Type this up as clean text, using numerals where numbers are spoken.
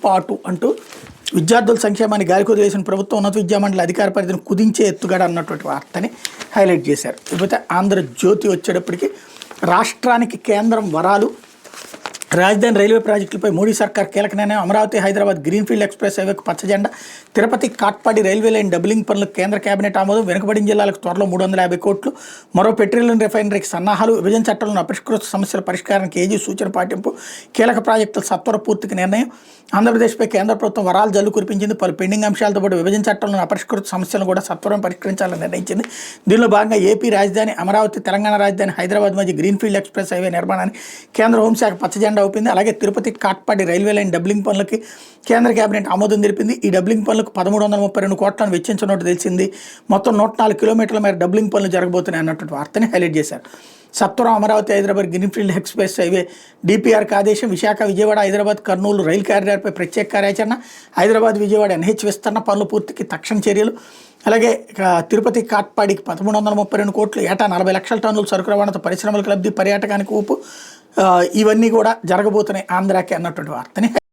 పాటు అంటూ విద్యార్థుల సంక్షేమాన్ని గాలికొదిలేసిన ప్రభుత్వం ఉన్నత విద్యామండలి అధికార పరిధిని కుదించే ఎత్తుగడ అన్నటువంటి వార్తని హైలైట్ చేశారు. ఇకపోతే ఆంధ్రజ్యోతి వచ్చేటప్పటికి రాష్ట్రానికి కేంద్రం వరాలు, రాజధాని రైల్వే ప్రాజెక్టులపై మోడీ సర్కార్ కీలక నిర్ణయం, అమరావతి హైదరాబాద్ గ్రీన్ఫీల్డ్ ఎక్స్ప్రెస్ హైవేకు పచ్చజెండా, Tirupati Katpadi railway line doubling పనులకు కేంద్ర కేబినెట్ ఆమోదం, వెనుకబడిన జిల్లాలకు త్వరలో 350 కోట్లు, మరో పెట్రోలియం రిఫైనరీకి సన్నాహాలు, విభజన చట్టంలోని అపరిష్కృత సమస్యల పరిష్కారానికి ఏజీ సూచన పాటింపు, కీలక ప్రాజెక్టుల సత్వర పూర్తికి నిర్ణయం, ఆంధ్రప్రదేశ్పై కేంద్ర ప్రభుత్వం వరాలు జల్లు కురిపించింది, పలు పెండింగ్ అంశాలతో పాటు విభజన చట్టంలోని అపరిష్కృత సమస్యలను కూడా సత్వరం పరిష్కరించాలని నిర్ణయించింది. దీనిలో భాగంగా ఏపీ రాజధాని అమరావతి, తెలంగాణ రాజధాని హైదరాబాద్ మధ్య గ్రీన్ఫీల్డ్ ఎక్స్ప్రెస్ హైవే నిర్మాణానికి కేంద్ర హోంశాఖ పచ్చజెండా ఊపింది. అలాగే Tirupati Katpadi railway line doubling పనులకి కేంద్ర కేబినెట్ ఆమోదం తెలిపింది. ఈ డబ్లింగ్ పనులకు 1332 కోట్లను వెచ్చించినట్టు తెలిసింది. మొత్తం 104 కిలోమీటర్ల మేర డబ్లింగ్ పనులు జరగబోతున్నాయి అన్నటువంటి వార్తని హైలైట్ చేశారు. సత్వరం Amaravati Hyderabad greenfield express highway డిపిఆర్కి ఆదేశం, విశాఖ విజయవాడ హైదరాబాద్ కర్నూలు రైలు కారిడార్పై ప్రత్యేక కార్యాచరణ, హైదరాబాద్ విజయవాడ ఎన్హెచ్ విస్తరణ పనుల పూర్తికి తక్షణ చర్యలు, అలాగే తిరుపతి కాట్పాడికి 1332 కోట్లు, ఏటా 40 లక్షల టన్నులు సరుకు రవాణాతో పరిశ్రమలకు లబ్ధి, పర్యాటకానికి ఊపు, ఇవన్నీ కూడా జరగబోతున్నాయి ఆంధ్రాకి అన్నటువంటి వార్తని